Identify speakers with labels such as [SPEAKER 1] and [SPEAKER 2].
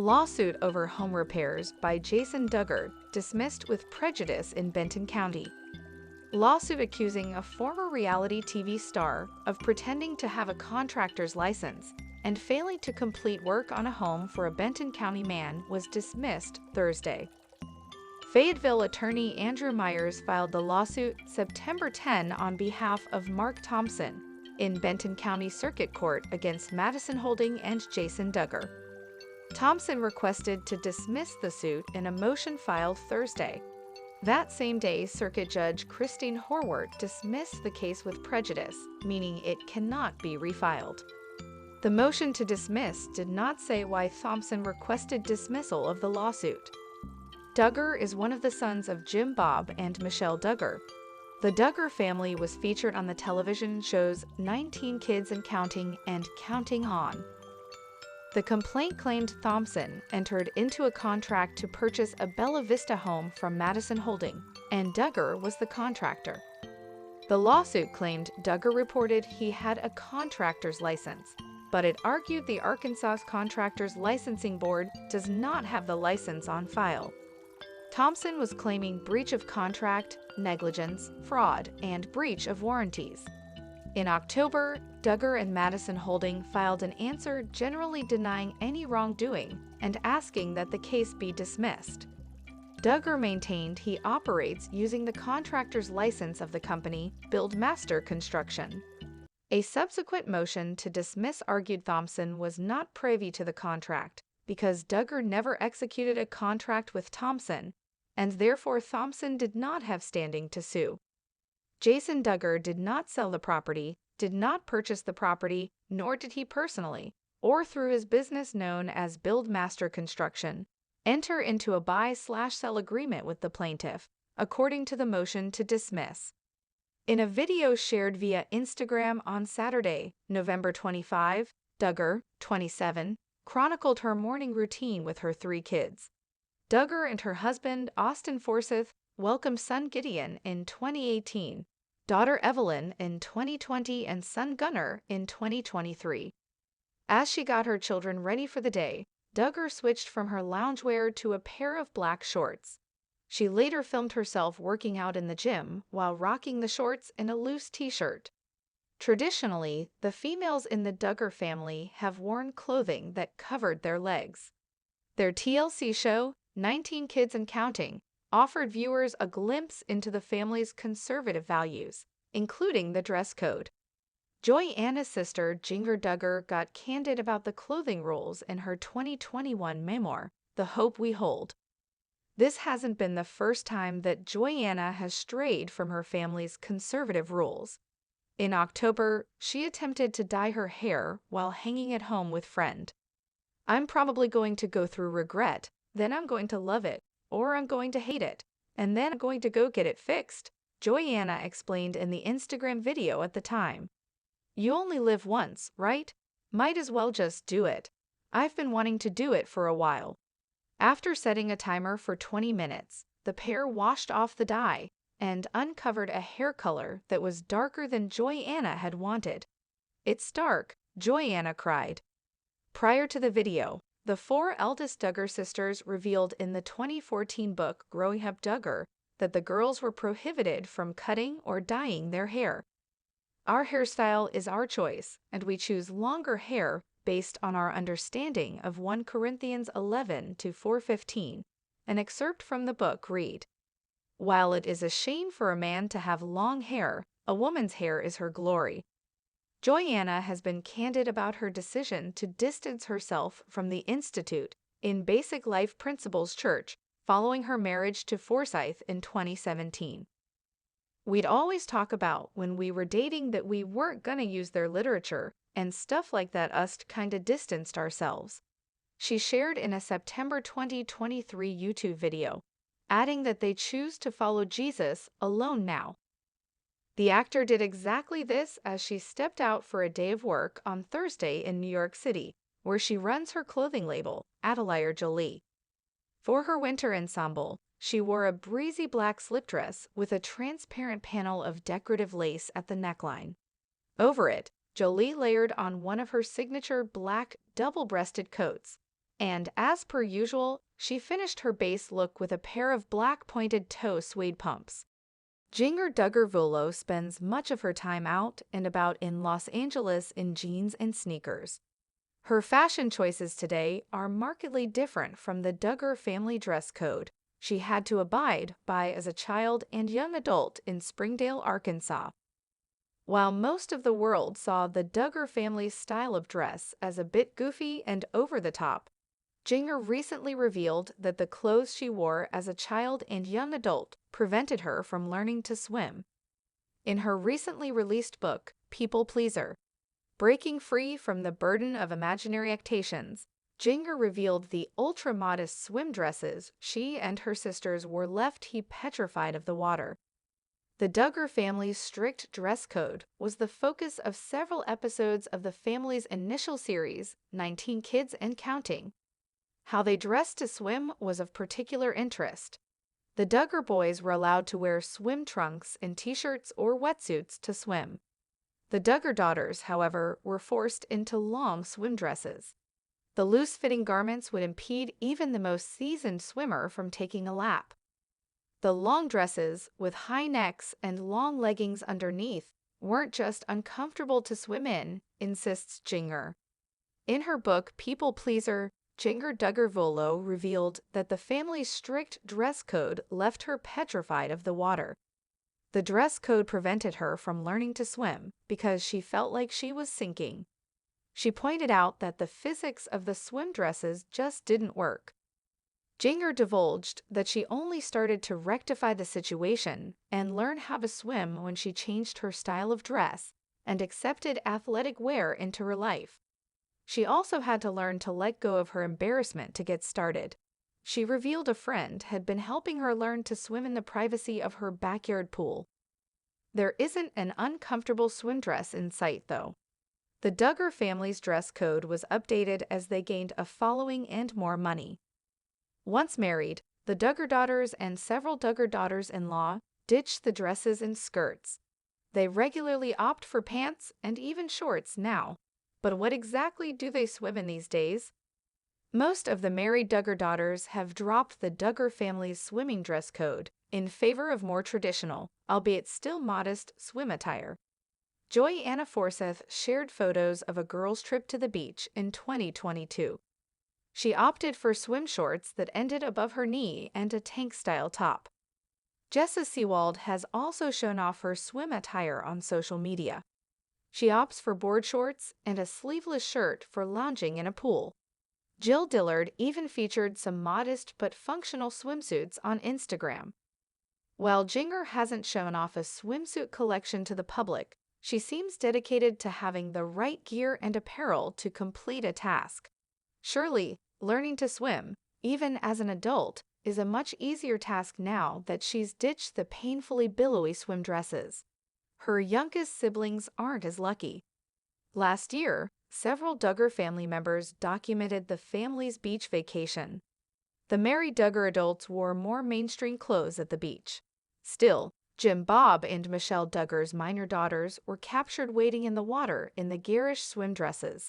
[SPEAKER 1] Lawsuit over home repairs by Jason Duggar dismissed with prejudice in Benton County. Lawsuit accusing a former reality TV star of pretending to have a contractor's license and failing to complete work on a home for a Benton County man was dismissed Thursday. Fayetteville attorney Andrew Myers filed the lawsuit September 10 on behalf of Mark Thompson in Benton County Circuit Court against Madison Holding and Jason Duggar. Thompson requested to dismiss the suit in a motion filed Thursday. That same day, Circuit Judge Christine Horwath dismissed the case with prejudice, meaning it cannot be refiled. The motion to dismiss did not say why Thompson requested dismissal of the lawsuit. Duggar is one of the sons of Jim Bob and Michelle Duggar. The Duggar family was featured on the television shows 19 Kids and Counting and Counting On. The complaint claimed Thompson entered into a contract to purchase a Bella Vista home from Madison Holding, and Duggar was the contractor. The lawsuit claimed Duggar reported he had a contractor's license, but it argued the Arkansas Contractors Licensing Board does not have the license on file. Thompson was claiming breach of contract, negligence, fraud, and breach of warranties. In October, Duggar and Madison Holding filed an answer generally denying any wrongdoing and asking that the case be dismissed. Duggar maintained he operates using the contractor's license of the company, Buildmaster Construction. A subsequent motion to dismiss argued Thompson was not privy to the contract because Duggar never executed a contract with Thompson, and therefore Thompson did not have standing to sue. Jason Duggar did not sell the property, did not purchase the property, nor did he personally, or through his business known as Buildmaster Construction, enter into a buy/sell agreement with the plaintiff, according to the motion to dismiss. In a video shared via Instagram on Saturday, November 25, Duggar, 27, chronicled her morning routine with her 3 kids. Duggar and her husband, Austin Forsyth, welcomed son Gideon in 2018, daughter Evelyn in 2020, and son Gunnar in 2023. As she got her children ready for the day, Duggar switched from her loungewear to a pair of black shorts. She later filmed herself working out in the gym while rocking the shorts and a loose t-shirt. Traditionally, the females in the Duggar family have worn clothing that covered their legs. Their TLC show, 19 Kids and Counting, offered viewers a glimpse into the family's conservative values, including the dress code. Joy Anna's sister, Ginger Duggar, got candid about the clothing rules in her 2021 memoir, The Hope We Hold. This hasn't been the first time that Joy Anna has strayed from her family's conservative rules. In October, she attempted to dye her hair while hanging at home with friend. "I'm probably going to go through regret, then I'm going to love it, or I'm going to hate it, and then I'm going to go get it fixed," Joy Anna explained in the Instagram video at the time. "You only live once, right? Might as well just do it. I've been wanting to do it for a while." After setting a timer for 20 minutes, the pair washed off the dye and uncovered a hair color that was darker than Joy Anna had wanted. "It's dark," Joy Anna cried. Prior to the video, the 4 eldest Duggar sisters revealed in the 2014 book Growing Up Duggar that the girls were prohibited from cutting or dyeing their hair. "Our hairstyle is our choice, and we choose longer hair based on our understanding of 1 Corinthians 11-4:15. An excerpt from the book read, "While it is a shame for a man to have long hair, a woman's hair is her glory." Joy Anna has been candid about her decision to distance herself from the Institute in Basic Life Principles Church following her marriage to Forsyth in 2017. "We'd always talk about when we were dating that we weren't gonna use their literature and stuff like that, us kinda distanced ourselves," she shared in a September 2023 YouTube video, adding that they choose to follow Jesus alone now. The actor did exactly this as she stepped out for a day of work on Thursday in New York City, where she runs her clothing label, Atelier Jolie. For her winter ensemble, she wore a breezy black slip dress with a transparent panel of decorative lace at the neckline. Over it, Jolie layered on one of her signature black double-breasted coats, And as per usual, she finished her base look with a pair of black pointed-toe suede pumps. Jinger Duggar Vuolo spends much of her time out and about in Los Angeles in jeans and sneakers. Her fashion choices today are markedly different from the Duggar family dress code she had to abide by as a child and young adult in Springdale, Arkansas. While most of the world saw the Duggar family's style of dress as a bit goofy and over the top, Jinger recently revealed that the clothes she wore as a child and young adult prevented her from learning to swim. In her recently released book, People Pleaser: Breaking Free from the Burden of Imaginary Expectations, Jinger revealed the ultra-modest swim dresses she and her sisters were left petrified of the water. The Duggar family's strict dress code was the focus of several episodes of the family's initial series, 19 Kids and Counting. How they dressed to swim was of particular interest. The Duggar boys were allowed to wear swim trunks and t-shirts or wetsuits to swim. The Duggar daughters, however, were forced into long swim dresses. The loose-fitting garments would impede even the most seasoned swimmer from taking a lap. The long dresses, with high necks and long leggings underneath, weren't just uncomfortable to swim in, insists Jinger. In her book People Pleaser, Jinger Duggar Vuolo revealed that the family's strict dress code left her petrified of the water. The dress code prevented her from learning to swim because she felt like she was sinking. She pointed out that the physics of the swim dresses just didn't work. Jinger divulged that she only started to rectify the situation and learn how to swim when she changed her style of dress and accepted athletic wear into her life. She also had to learn to let go of her embarrassment to get started. She revealed a friend had been helping her learn to swim in the privacy of her backyard pool. There isn't an uncomfortable swim dress in sight, though. The Duggar family's dress code was updated as they gained a following and more money. Once married, the Duggar daughters and several Duggar daughters-in-law ditched the dresses and skirts. They regularly opt for pants and even shorts now. But what exactly do they swim in these days? Most of the married Duggar daughters have dropped the Duggar family's swimming dress code in favor of more traditional, albeit still modest, swim attire. Joy Anna Forsyth shared photos of a girls' trip to the beach in 2022. She opted for swim shorts that ended above her knee and a tank-style top. Jessa Seawald has also shown off her swim attire on social media. She opts for board shorts and a sleeveless shirt for lounging in a pool. Jill Dillard even featured some modest but functional swimsuits on Instagram. While Jinger hasn't shown off a swimsuit collection to the public, she seems dedicated to having the right gear and apparel to complete a task. Surely, learning to swim, even as an adult, is a much easier task now that she's ditched the painfully billowy swim dresses. Her youngest siblings aren't as lucky. Last year, several Duggar family members documented the family's beach vacation. The married Duggar adults wore more mainstream clothes at the beach. Still, Jim Bob and Michelle Duggar's minor daughters were captured wading in the water in the garish swim dresses.